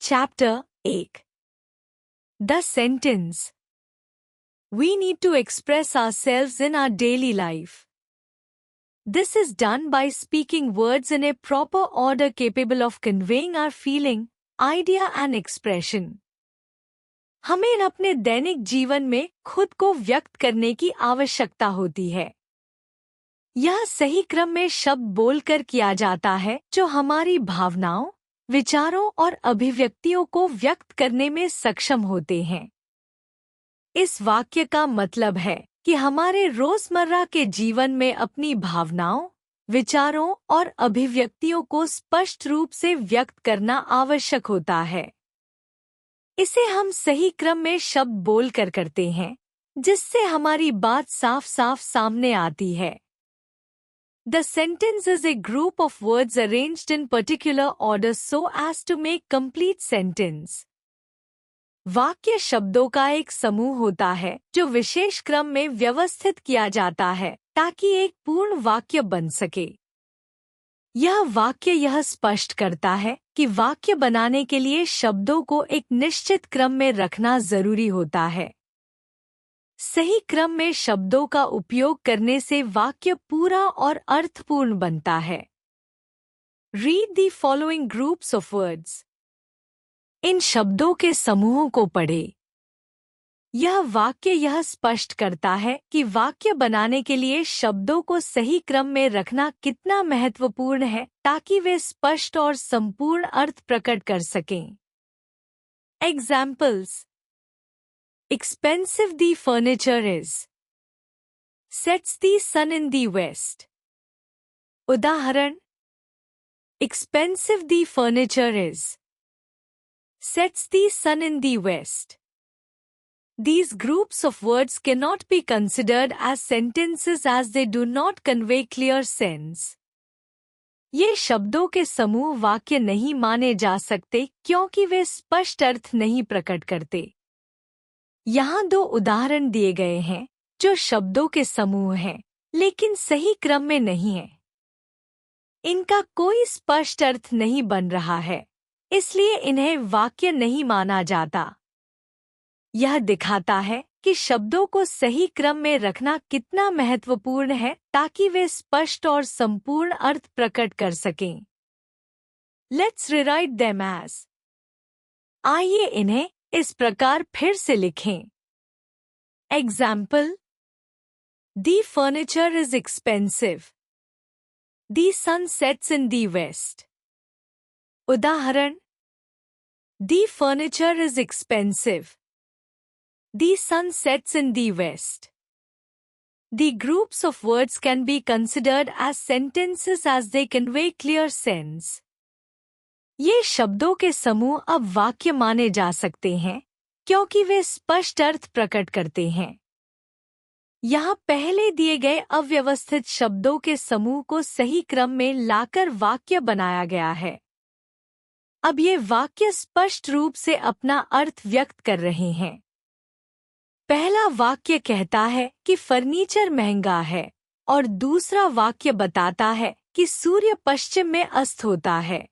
Chapter 8. The sentence. We need to express ourselves in our daily life. This is done by speaking words in a proper order capable of conveying our feeling, idea and expression. हमें अपने दैनिक जीवन में खुद को व्यक्त करने की आवश्यकता होती है। यह सही क्रम में शब्द बोलकर किया जाता है जो हमारी भावनाओं, विचारों और अभिव्यक्तियों को व्यक्त करने में सक्षम होते हैं। इस वाक्य का मतलब है कि हमारे रोजमर्रा के जीवन में अपनी भावनाओं, विचारों और अभिव्यक्तियों को स्पष्ट रूप से व्यक्त करना आवश्यक होता है। इसे हम सही क्रम में शब्द बोलकर करते हैं, जिससे हमारी बात साफ साफ सामने आती है। The sentence is a group of words arranged in particular order so as to make complete sentence. वाक्य शब्दों का एक समूह होता है जो विशेष क्रम में व्यवस्थित किया जाता है ताकि एक पूर्ण वाक्य बन सके। यह वाक्य यह स्पष्ट करता है कि वाक्य बनाने के लिए शब्दों को एक निश्चित क्रम में रखना जरूरी होता है। सही क्रम में शब्दों का उपयोग करने से वाक्य पूरा और अर्थपूर्ण बनता है। Read the following groups of words. इन शब्दों के समूहों को पढ़ें। यह वाक्य यह स्पष्ट करता है कि वाक्य बनाने के लिए शब्दों को सही क्रम में रखना कितना महत्वपूर्ण है ताकि वे स्पष्ट और संपूर्ण अर्थ प्रकट कर सकें। Examples. Expensive the furniture is. Sets the sun in the west. उदाहरण. Expensive the furniture is. Sets the sun in the west. These groups of words cannot be considered as sentences as they do not convey clear sense. ये शब्दों के समूह वाक्य नहीं माने जा सकते क्योंकि वे स्पष्ट अर्थ नहीं प्रकट करते। यहाँ दो उदाहरण दिए गए हैं जो शब्दों के समूह हैं, लेकिन सही क्रम में नहीं है। इनका कोई स्पष्ट अर्थ नहीं बन रहा है, इसलिए इन्हें वाक्य नहीं माना जाता। यह दिखाता है कि शब्दों को सही क्रम में रखना कितना महत्वपूर्ण है ताकि वे स्पष्ट और संपूर्ण अर्थ प्रकट कर सकें। Let's rewrite them as. आइए इन्हें इस प्रकार फिर से लिखें। Example. The furniture is expensive. The sun sets in the west. उदाहरण. The furniture is expensive. The sun sets in the west. The groups of words can be considered as sentences as they convey clear sense. ये शब्दों के समूह अब वाक्य माने जा सकते हैं क्योंकि वे स्पष्ट अर्थ प्रकट करते हैं। यहाँ पहले दिए गए अव्यवस्थित शब्दों के समूह को सही क्रम में लाकर वाक्य बनाया गया है। अब ये वाक्य स्पष्ट रूप से अपना अर्थ व्यक्त कर रहे हैं। पहला वाक्य कहता है कि फर्नीचर महंगा है और दूसरा वाक्य बताता है कि सूर्य पश्चिम में अस्त होता है।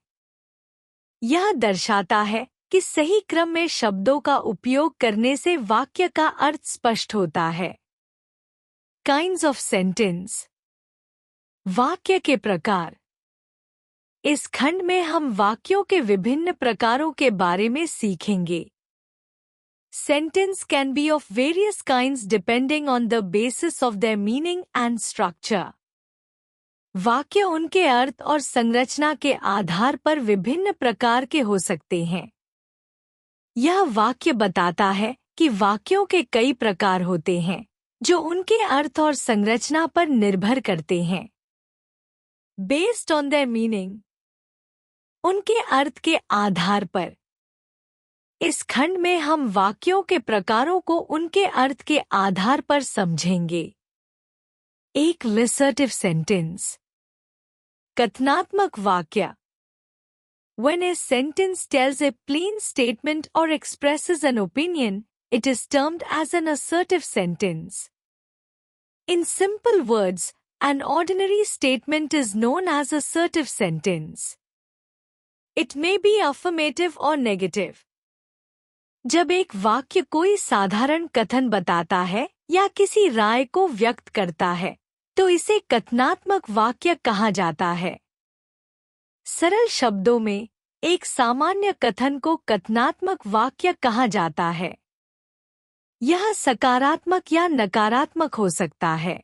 यह दर्शाता है कि सही क्रम में शब्दों का उपयोग करने से वाक्य का अर्थ स्पष्ट होता है। Kinds of sentence. वाक्य के प्रकार। इस खंड में हम वाक्यों के विभिन्न प्रकारों के बारे में सीखेंगे। Sentence can be of various kinds depending on the basis of their meaning and structure. वाक्य उनके अर्थ और संरचना के आधार पर विभिन्न प्रकार के हो सकते हैं। यह वाक्य बताता है कि वाक्यों के कई प्रकार होते हैं जो उनके अर्थ और संरचना पर निर्भर करते हैं। Based on their meaning. उनके अर्थ के आधार पर। इस खंड में हम वाक्यों के प्रकारों को उनके अर्थ के आधार पर समझेंगे। एक assertive sentence. कथनात्मक वाक्य। When a sentence tells a plain statement or expresses an opinion, it is termed as an assertive sentence. In simple words, an ordinary statement is known as assertive sentence. It may be affirmative or negative. जब एक वाक्य कोई साधारण कथन बताता है या किसी राय को व्यक्त करता है, तो इसे कथनात्मक वाक्य कहा जाता है। सरल शब्दों में, एक सामान्य कथन को कथनात्मक वाक्य कहा जाता है। यह सकारात्मक या नकारात्मक हो सकता है।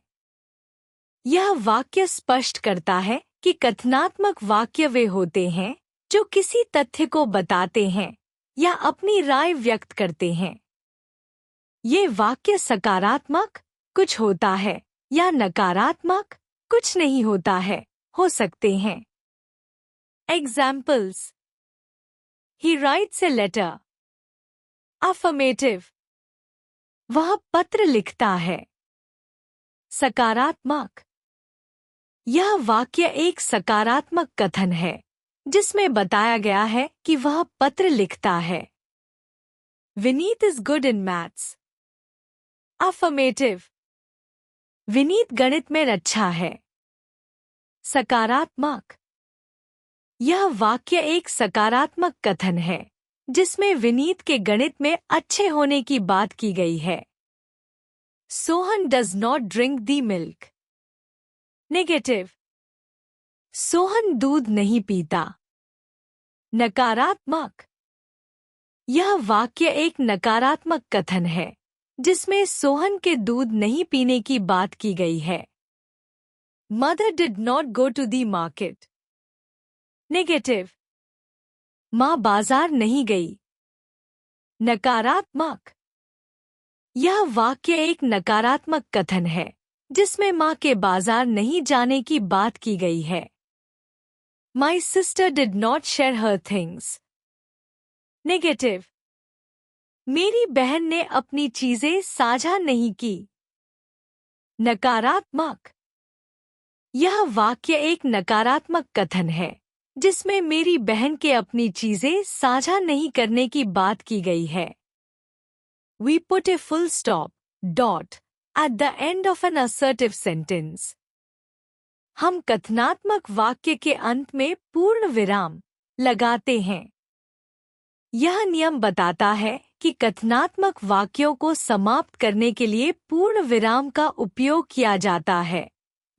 यह वाक्य स्पष्ट करता है कि कथनात्मक वाक्य वे होते हैं जो किसी तथ्य को बताते हैं या अपनी राय व्यक्त करते हैं। ये वाक्य सकारात्मक, कुछ होता है, या नकारात्मक, कुछ नहीं होता है, हो सकते हैं। Examples: He writes a letter. Affirmative. वह पत्र लिखता है। सकारात्मक। यह वाक्य एक सकारात्मक कथन है जिसमें बताया गया है कि वह पत्र लिखता है। Vineet is good in maths. Affirmative. Vineet गणित में अच्छा है। सकारात्मक। यह वाक्य एक सकारात्मक कथन है जिसमें विनीत के गणित में अच्छे होने की बात की गई है। Sohan does not drink the milk. Negative. Sohan दूध नहीं पीता। नकारात्मक। यह वाक्य एक नकारात्मक कथन है जिसमें सोहन के दूध नहीं पीने की बात की गई है। Mother did not go to the market. Negative. माँ बाजार नहीं गई। नकारात्मक। यह वाक्य एक नकारात्मक कथन है जिसमें माँ के बाजार नहीं जाने की बात की गई है। My sister did not share her things. Negative. मेरी बहन ने अपनी चीजें साझा नहीं की। नकारात्मक। यह वाक्य एक नकारात्मक कथन है जिसमें मेरी बहन के अपनी चीजें साझा नहीं करने की बात की गई है। We put a full stop, dot, at the end of an assertive sentence. हम कथनात्मक वाक्य के अंत में पूर्ण विराम लगाते हैं। यह नियम बताता है कि कथनात्मक वाक्यों को समाप्त करने के लिए पूर्ण विराम का उपयोग किया जाता है,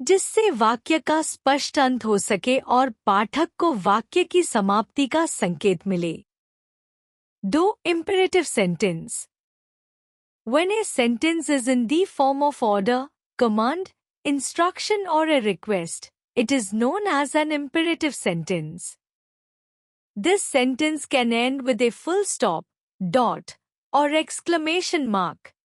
जिससे वाक्य का स्पष्ट अंत हो सके और पाठक को वाक्य की समाप्ति का संकेत मिले। 2. Imperative sentence. When a sentence is in the form of order, command, instruction or a request, it is known as an imperative sentence. This sentence can end with a full stop, dot, or exclamation mark.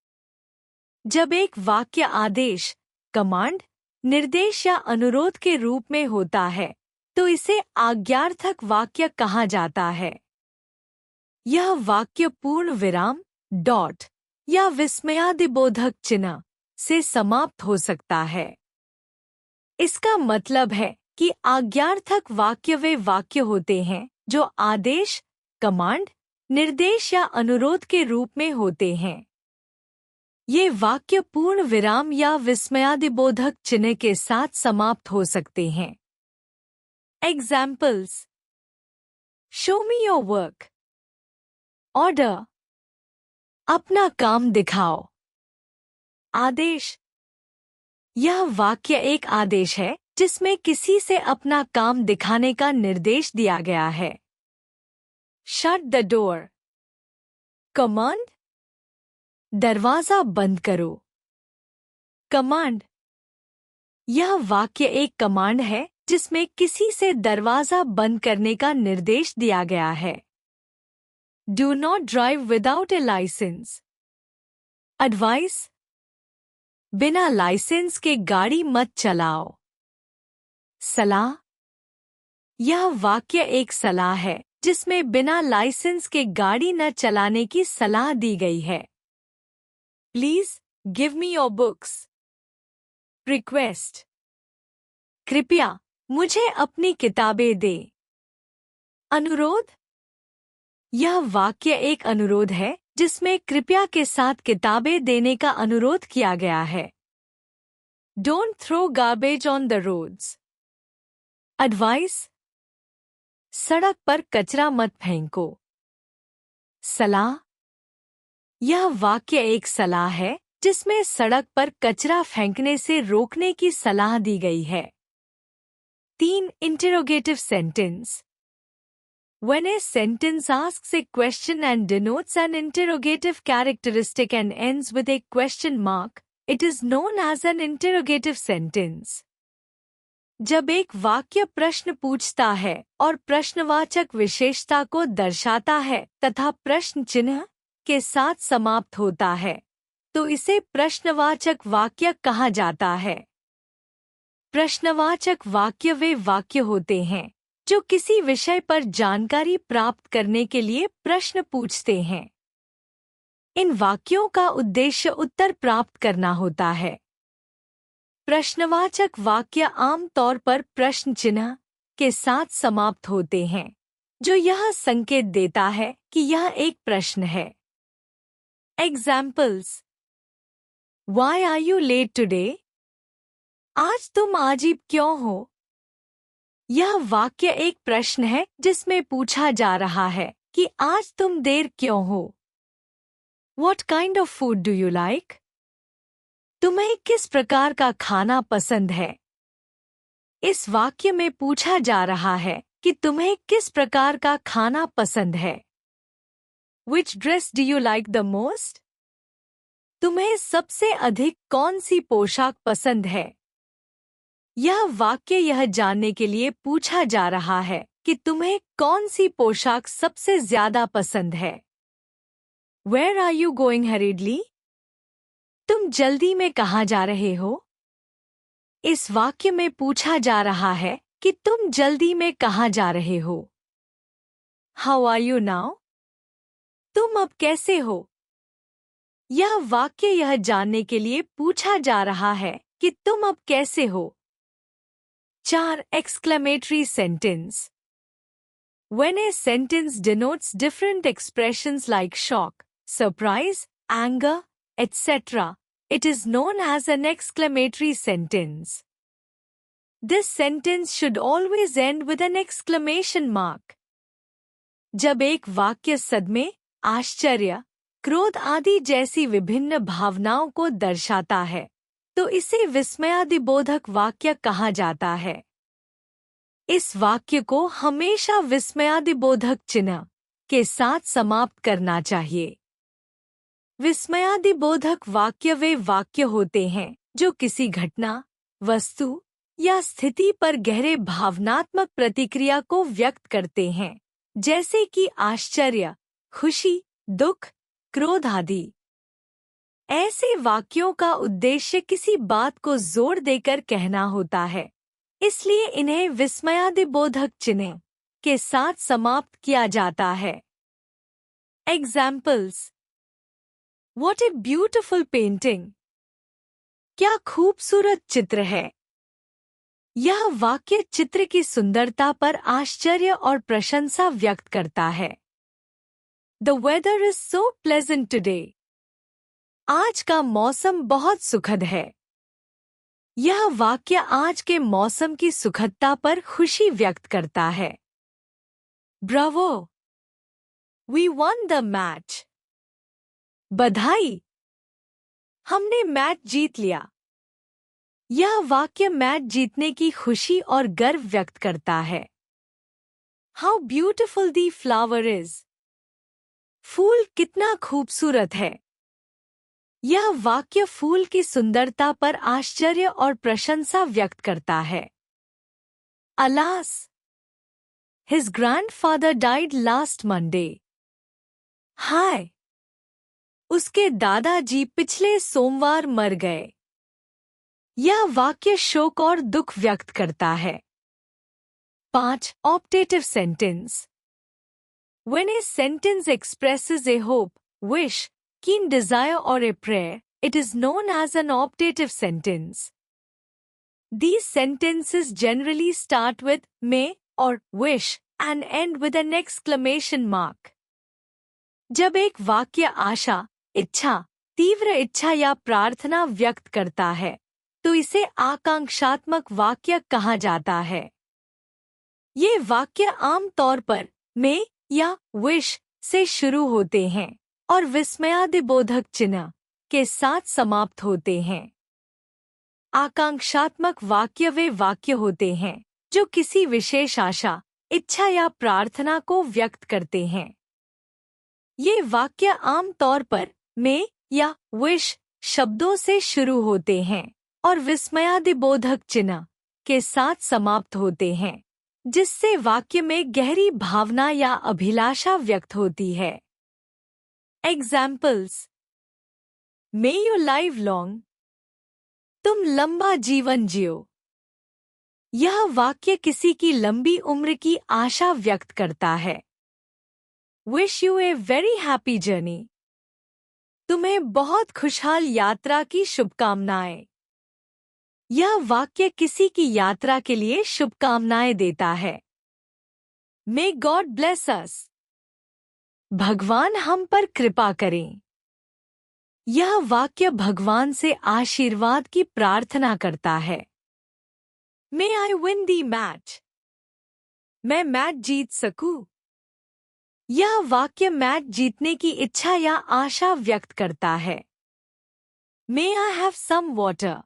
जब एक वाक्य आदेश, command, निर्देश या अनुरोध के रूप में होता है, तो इसे आज्ञार्थक वाक्य कहा जाता है। यह वाक्य पूर्ण विराम, डॉट, या विस्मयादिबोधक चिन्ह से समाप्त हो सकता है। इसका मतलब है कि आज्ञार्थक वाक्य वे वाक्य होते हैं जो आदेश, कमांड, निर्देश या अनुरोध के रूप में होते हैं। ये वाक्य पूर्ण विराम या विस्मयादिबोधक चिन्ह के साथ समाप्त हो सकते हैं। Examples: Show me your work. Order. अपना काम दिखाओ। आदेश। यह वाक्य एक आदेश है जिसमें किसी से अपना काम दिखाने का निर्देश दिया गया है। Shut the door. कमांड। दरवाजा बंद करो। कमांड। यह वाक्य एक कमांड है जिसमें किसी से दरवाजा बंद करने का निर्देश दिया गया है। Do not drive without a license. Advice. बिना लाइसेंस के गाड़ी मत चलाओ। सलाह। यह वाक्य एक सलाह है जिसमें बिना लाइसेंस के गाड़ी न चलाने की सलाह दी गई है। Please give me your books. Request. कृपया मुझे अपनी किताबें दे। अनुरोध। यह वाक्य एक अनुरोध है जिसमें कृपया के साथ किताबें देने का अनुरोध किया गया है। Don't throw garbage on the roads. Advice. सड़क पर कचरा मत फेंको। सलाह। यह वाक्य एक सलाह है जिसमें सड़क पर कचरा फेंकने से रोकने की सलाह दी गई है। 3. Interrogative sentence. When a sentence asks a question and denotes an interrogative characteristic and ends with a question mark, it is known as an interrogative sentence. जब एक वाक्य प्रश्न पूछता है और प्रश्नवाचक विशेषता को दर्शाता है तथा प्रश्न चिन्ह के साथ समाप्त होता है, तो इसे प्रश्नवाचक वाक्य कहा जाता है। प्रश्नवाचक वाक्य वे वाक्य होते हैं जो किसी विषय पर जानकारी प्राप्त करने के लिए प्रश्न पूछते हैं। इन वाक्यों का उद्देश्य उत्तर प्राप्त करना होता है। प्रश्नवाचक वाक्य आम तौर पर प्रश्न चिन्ह के साथ समाप्त होते हैं, जो यह संकेत देता है कि यह एक प्रश्न है। Examples. Why are you late today? आज तुम अजीब क्यों हो? यह वाक्य एक प्रश्न है जिसमें पूछा जा रहा है कि आज तुम देर क्यों हो। What kind of food do you like? तुम्हें किस प्रकार का खाना पसंद है? इस वाक्य में पूछा जा रहा है कि तुम्हें किस प्रकार का खाना पसंद है। Which dress do you like the most? तुम्हें सबसे अधिक कौन सी पोशाक पसंद है? यह वाक्य यह जानने के लिए पूछा जा रहा है कि तुम्हें कौन सी पोशाक सबसे ज्यादा पसंद है। Where are you going hurriedly? तुम जल्दी में कहाँ जा रहे हो? इस वाक्य में पूछा जा रहा है कि तुम जल्दी में कहाँ जा रहे हो। How are you now? तुम अब कैसे हो? यह वाक्य यह जानने के लिए पूछा जा रहा है कि तुम अब कैसे हो। 4. Exclamatory sentence. When a sentence denotes different expressions like shock, surprise, anger, etc., it is known as an exclamatory sentence. This sentence should always end with an exclamation mark. जब एक वाक्य सदमे, आश्चर्य, क्रोध आदि जैसी विभिन्न भावनाओं को दर्शाता है, तो इसे विस्मयादिबोधक वाक्य कहा जाता है। इस वाक्य को हमेशा विस्मयादिबोधक चिन्ह के साथ समाप्त करना चाहिए। विस्मयादिबोधक वाक्य वे वाक्य होते हैं जो किसी घटना, वस्तु या स्थिति पर गहरे भावनात्मक प्रतिक्रिया को व्यक्त करते हैं, जैसे कि आश्चर्य, खुशी, दुख, क्रोध आदि। ऐसे वाक्यों का उद्देश्य किसी बात को जोर देकर कहना होता है, इसलिए इन्हें विस्मयादिबोधक चिन्ह के साथ समाप्त किया जाता है। Examples. What a beautiful painting! क्या खूबसूरत चित्र है। यह वाक्य चित्र की सुंदरता पर आश्चर्य और प्रशंसा व्यक्त करता है। The weather is so pleasant today. आज का मौसम बहुत सुखद है। यह वाक्य आज के मौसम की सुखदता पर खुशी व्यक्त करता है। Bravo! We won the match. बधाई! हमने मैच जीत लिया। यह वाक्य मैच जीतने की खुशी और गर्व व्यक्त करता है। How beautiful the flower is. फूल कितना खूबसूरत है। यह वाक्य फूल की सुंदरता पर आश्चर्य और प्रशंसा व्यक्त करता है। Alas! His grandfather died last Monday. हाय! उसके दादाजी पिछले सोमवार मर गए। यह वाक्य शोक और दुख व्यक्त करता है। 5. Optative sentence. When a sentence expresses a hope, wish, keen desire or a prayer, it is known as an optative sentence. These sentences generally start with may or wish and end with an exclamation mark. जब एक वाक्य आशा, इच्छा, तीव्र इच्छा या प्रार्थना व्यक्त करता है, तो इसे आकांक्षात्मक वाक्य कहा जाता है। ये वाक्य आम तौर पर मे या विश से शुरू होते हैं और विस्मयादिबोधक चिन्ह के साथ समाप्त होते हैं। आकांक्षात्मक वाक्य वे वाक्य होते हैं जो किसी विशेष आशा, इच्छा या प्रार्थना को व्यक्त करते हैं। ये वाक्य आम तौर पर मे या विश शब्दों से शुरू होते हैं और विस्मयादिबोधक चिन्ह के साथ समाप्त होते हैं, जिससे वाक्य में गहरी भावना या अभिलाषा व्यक्त होती है। Examples: may you live long, तुम लंबा जीवन जियो। यह वाक्य किसी की लंबी उम्र की आशा व्यक्त करता है। Wish U a very happy journey, तुम्हें बहुत खुशहाल यात्रा की शुभकामनाएं। यह वाक्य किसी की यात्रा के लिए शुभकामनाएं देता है। मे गॉड ब्लेस अस, भगवान हम पर कृपा करें। यह वाक्य भगवान से आशीर्वाद की प्रार्थना करता है। मे आई विन दी मैच, मैं मैच जीत सकूं। यह वाक्य मैच जीतने की इच्छा या आशा व्यक्त करता है। मे आई हैव सम वाटर,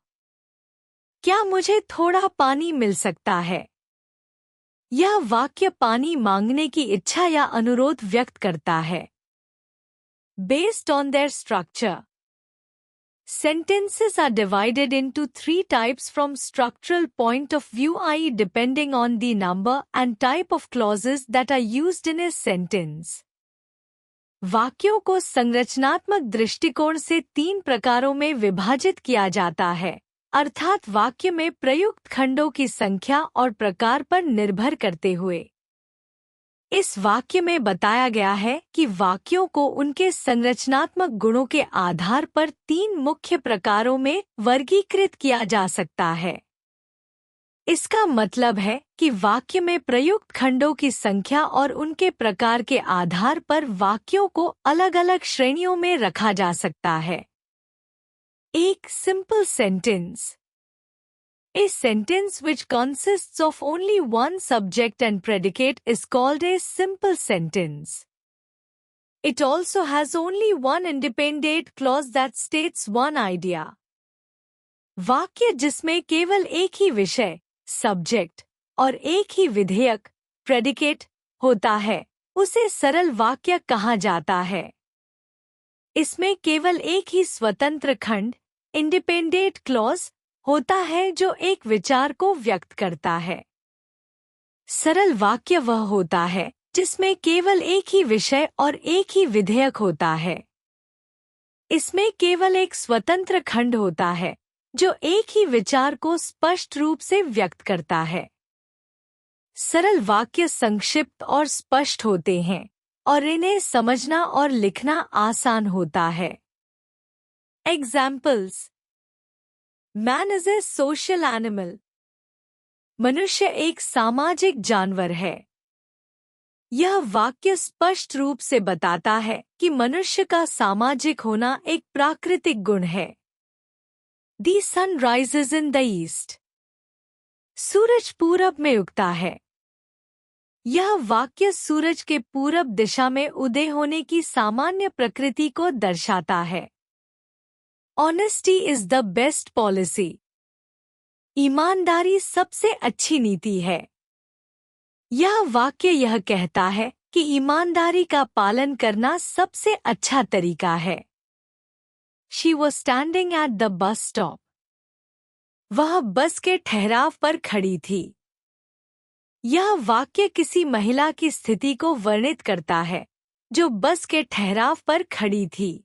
क्या मुझे थोड़ा पानी मिल सकता है। यह वाक्य पानी मांगने की इच्छा या अनुरोध व्यक्त करता है। Based on their structure, sentences are divided into 3 types from structural point of view, i.e. depending on the number and type of clauses that are used in a sentence. वाक्यों को संरचनात्मक दृष्टिकोण से 3 प्रकारों में विभाजित किया जाता है, अर्थात वाक्य में प्रयुक्त खंडों की संख्या और प्रकार पर निर्भर करते हुए। इस वाक्य में बताया गया है कि वाक्यों को उनके संरचनात्मक गुणों के आधार पर 3 मुख्य प्रकारों में वर्गीकृत किया जा सकता है। इसका मतलब है कि वाक्य में प्रयुक्त खंडों की संख्या और उनके प्रकार के आधार पर वाक्यों को अलग-अलग श्रेणियों में रखा जा सकता है। एक simple sentence, a sentence which consists of only one subject and predicate is called a simple sentence. It also has only one independent clause that states one idea. वाक्य जिसमें केवल एक ही विषय, सब्जेक्ट और एक ही विधेयक, प्रेडिकेट होता है, उसे सरल वाक्य कहा जाता है। इसमें केवल एक ही स्वतंत्र खंड, इंडिपेंडेंट क्लॉज होता है जो एक विचार को व्यक्त करता है। सरल वाक्य वह होता है जिसमें केवल एक ही विषय और एक ही विधेयक होता है। इसमें केवल एक स्वतंत्र खंड होता है जो एक ही विचार को स्पष्ट रूप से व्यक्त करता है। सरल वाक्य संक्षिप्त और स्पष्ट होते हैं और इन्हें समझना और लिखना आसान होता है। Examples: Man is a social animal. मनुष्य एक सामाजिक जानवर है। यह वाक्य स्पष्ट रूप से बताता है कि मनुष्य का सामाजिक होना एक प्राकृतिक गुण है। The sun rises in the east. सूरज पूरब में उगता है। यह वाक्य सूरज के पूरब दिशा में उदय होने की सामान्य प्रकृति को दर्शाता है। Honesty is the best policy. ईमानदारी सबसे अच्छी नीति है। यह वाक्य यह कहता है कि ईमानदारी का पालन करना सबसे अच्छा तरीका है। She was standing at the bus stop. वह बस के ठहराव पर खड़ी थी। यह वाक्य किसी महिला की स्थिति को वर्णित करता है जो बस के ठहराव पर खड़ी थी।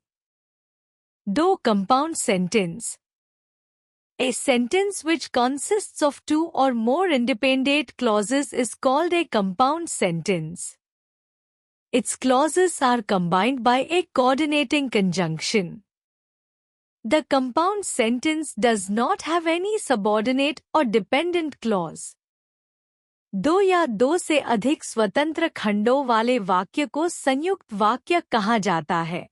दो compound sentence, a sentence which consists of 2 or more independent clauses is called a compound sentence. Its clauses are combined by a coordinating conjunction. The compound sentence does not have any subordinate or dependent clause. दो या दो से अधिक स्वतंत्र खंडों वाले वाक्य को संयुक्त वाक्य कहा जाता है।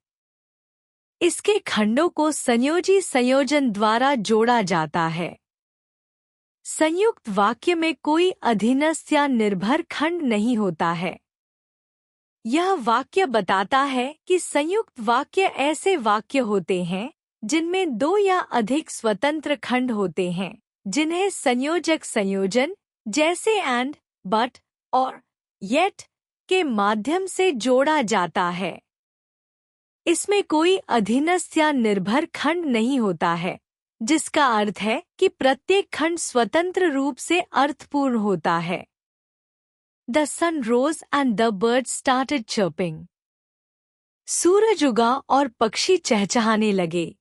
इसके खंडों को संयोजी संयोजन द्वारा जोड़ा जाता है। संयुक्त वाक्य में कोई अधीनस्थ या निर्भर खंड नहीं होता है। यह वाक्य बताता है कि संयुक्त वाक्य ऐसे वाक्य होते हैं जिनमें दो या अधिक स्वतंत्र खंड होते हैं, जिन्हें संयोजक संयोजन जैसे एंड, बट और येट के माध्यम से जोड़ा जाता है। इसमें कोई अधीनस्थ या निर्भर खंड नहीं होता है, जिसका अर्थ है कि प्रत्येक खंड स्वतंत्र रूप से अर्थपूर्ण होता है। The sun rose and the birds started chirping. सूरज उगा और पक्षी चहचहाने लगे।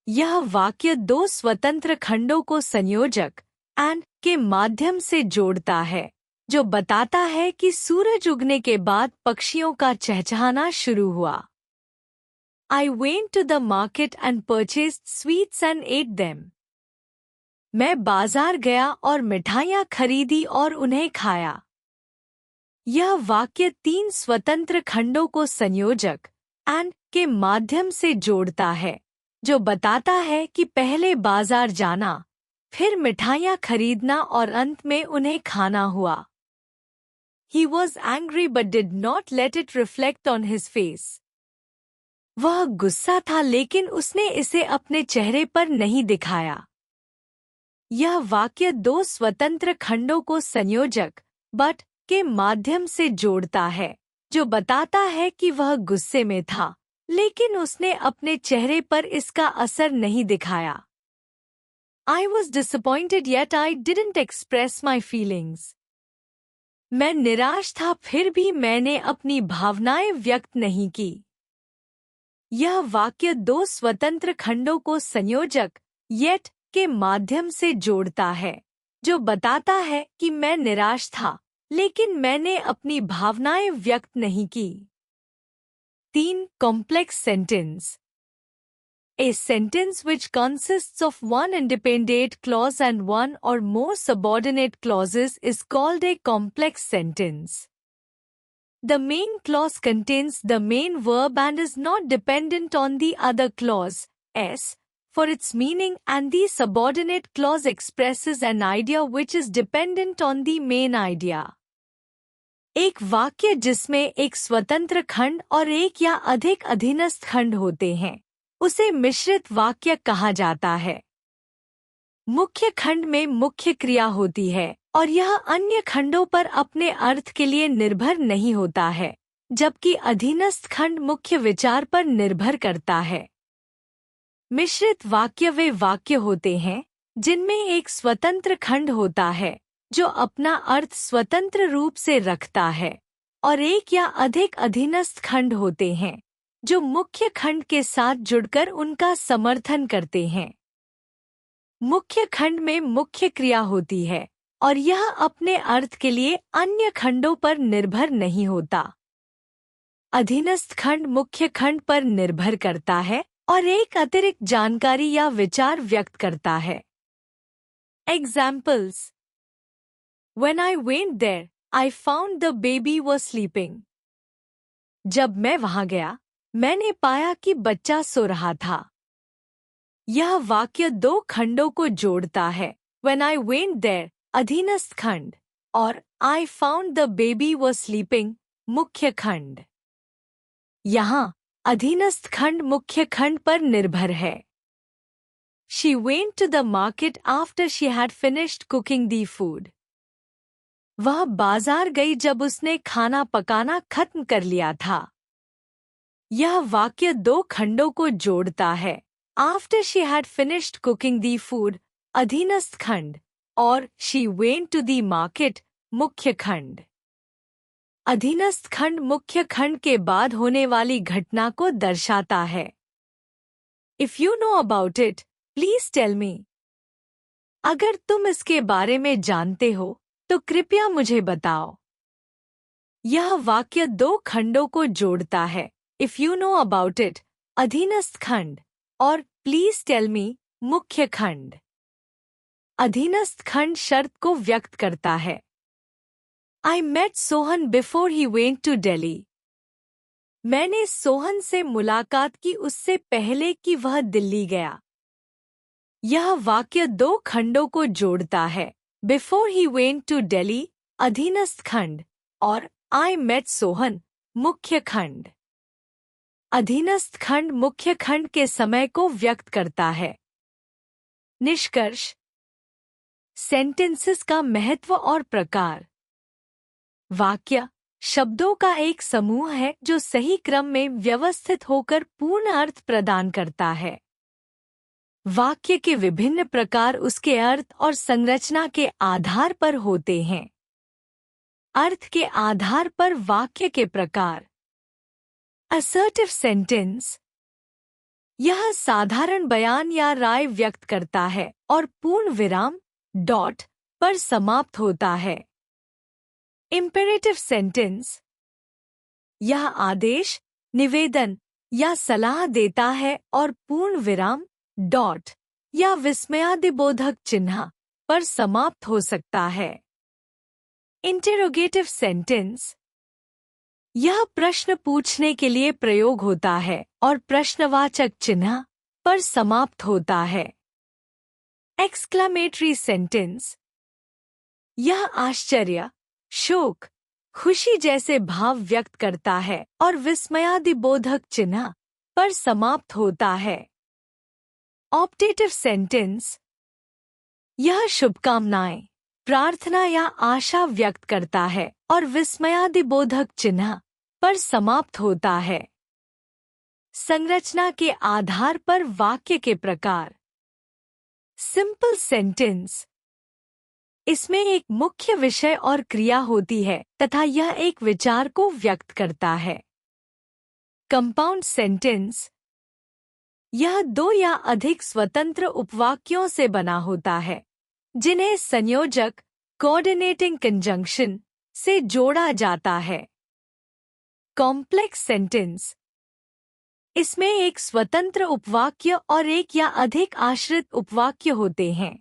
यह वाक्य दो स्वतंत्र खंडों को संयोजक and के माध्यम से जोड़ता है, जो बताता है कि सूरज उगने के बाद पक्षियों का चहचहाना शुरू हुआ। I went to the market and purchased sweets and ate them. मैं बाजार गया और मिठाइयाँ खरीदी और उन्हें खाया। यह वाक्य तीन स्वतंत्र खंडों को संयोजक एंड के माध्यम से जोड़ता है, जो बताता है कि पहले बाजार जाना, फिर मिठाइयाँ खरीदना और अंत में उन्हें खाना हुआ। He was angry but did not let it reflect on his face. वह गुस्सा था लेकिन उसने इसे अपने चेहरे पर नहीं दिखाया। यह वाक्य दो स्वतंत्र खंडों को संयोजक बट के माध्यम से जोड़ता है, जो बताता है कि वह गुस्से में था, लेकिन उसने अपने चेहरे पर इसका असर नहीं दिखाया। I was disappointed yet I didn't express my feelings. मैं निराश था फिर भी मैंने अपनी भावनाएं व्यक्त नहीं की। यह वाक्य दो स्वतंत्र खंडों को संयोजक येट के माध्यम से जोड़ता है, जो बताता है कि मैं निराश था, लेकिन मैंने अपनी भावनाएं व्यक्त नहीं की। 3. Complex sentence. A sentence which consists of one independent clause and one or more subordinate clauses is called a complex sentence. The main clause contains the main verb and is not dependent on the other clause, s, for its meaning, and the subordinate clause expresses an idea which is dependent on the main idea. एक वाक्य जिसमें एक स्वतंत्र खंड और एक या अधिक अधीनस्थ खंड होते हैं, उसे मिश्रित वाक्य कहा जाता है। मुख्य खंड में मुख्य क्रिया होती है और यह अन्य खंडों पर अपने अर्थ के लिए निर्भर नहीं होता है, जबकि अधीनस्थ खंड मुख्य विचार पर निर्भर करता है। मिश्रित वाक्य वे वाक्य होते हैं जिनमें एक स्वतंत्र खंड होता है जो अपना अर्थ स्वतंत्र रूप से रखता है, और एक या अधिक अधीनस्थ खंड होते हैं जो मुख्य खंड के साथ जुड़कर उनका समर्थन करते हैं। मुख्य खंड में मुख्य क्रिया होती है और यह अपने अर्थ के लिए अन्य खंडों पर निर्भर नहीं होता। अधीनस्थ खंड मुख्य खंड पर निर्भर करता है और एक अतिरिक्त जानकारी या विचार व्यक्त करता है। Examples. When I went there, I found the baby was sleeping. जब मैं वहां गया, मैंने पाया कि बच्चा सो रहा था। यह वाक्य दो खंडों को जोड़ता है। When I went there, अधीनस्थ खंड, और I found the baby was sleeping, मुख्य खंड। यहाँ अधीनस्थ खंड मुख्य खंड पर निर्भर है। She went to the market after she had finished cooking the food. वह बाजार गई जब उसने खाना पकाना खत्म कर लिया था। यह वाक्य दो खंडों को जोड़ता है। After she had finished cooking the food, अधीनस्थ खंड, और she went to the market, मुख्य खंड। अधीनस्थ खंड मुख्य खंड के बाद होने वाली घटना को दर्शाता है। If you know about it, please tell me. अगर तुम इसके बारे में जानते हो, तो कृपया मुझे बताओ। यह वाक्य दो खंडों को जोड़ता है। If you know about it, अधीनस्थ खंड, और प्लीज टेल मी, मुख्य खंड। अधीनस्थ खंड शर्त को व्यक्त करता है। I met Sohan before he went to Delhi. मैंने सोहन से मुलाकात की उससे पहले कि वह दिल्ली गया। यह वाक्य दो खंडों को जोड़ता है। Before he went to Delhi अधीनस्थ खंड और आई मेट सोहन मुख्य खंड। अधीनस्थ खंड मुख्य खंड के समय को व्यक्त करता है। निष्कर्ष। सेंटेंसेस का महत्व और प्रकार। वाक्य शब्दों का एक समूह है जो सही क्रम में व्यवस्थित होकर पूर्ण अर्थ प्रदान करता है। वाक्य के विभिन्न प्रकार उसके अर्थ और संरचना के आधार पर होते हैं। अर्थ के आधार पर वाक्य के प्रकार। Assertive sentence. यह साधारण बयान या राय व्यक्त करता है और पूर्ण विराम डॉट पर समाप्त होता है। Imperative sentence. यह आदेश, निवेदन या सलाह देता है और पूर्ण विराम डॉट या विस्मयादिबोधक चिन्ह पर समाप्त हो सकता है। Interrogative sentence. यह प्रश्न पूछने के लिए प्रयोग होता है और प्रश्नवाचक चिन्ह पर समाप्त होता है। Exclamatory sentence. यह आश्चर्य, शोक, खुशी जैसे भाव व्यक्त करता है और विस्मयादिबोधक चिन्ह पर समाप्त होता है। Optative sentence. यह शुभकामनाएं, प्रार्थना या आशा व्यक्त करता है और विस्मयादिबोधक चिन्ह पर समाप्त होता है। संरचना के आधार पर वाक्य के प्रकार। Simple sentence. इसमें एक मुख्य विषय और क्रिया होती है तथा यह एक विचार को व्यक्त करता है। Compound sentence. यह दो या अधिक स्वतंत्र उपवाक्यों से बना होता है जिन्हें संयोजक कोऑर्डिनेटिंग कंजंक्शन से जोड़ा जाता है। Complex sentence. इसमें एक स्वतंत्र उपवाक्य और एक या अधिक आश्रित उपवाक्य होते हैं।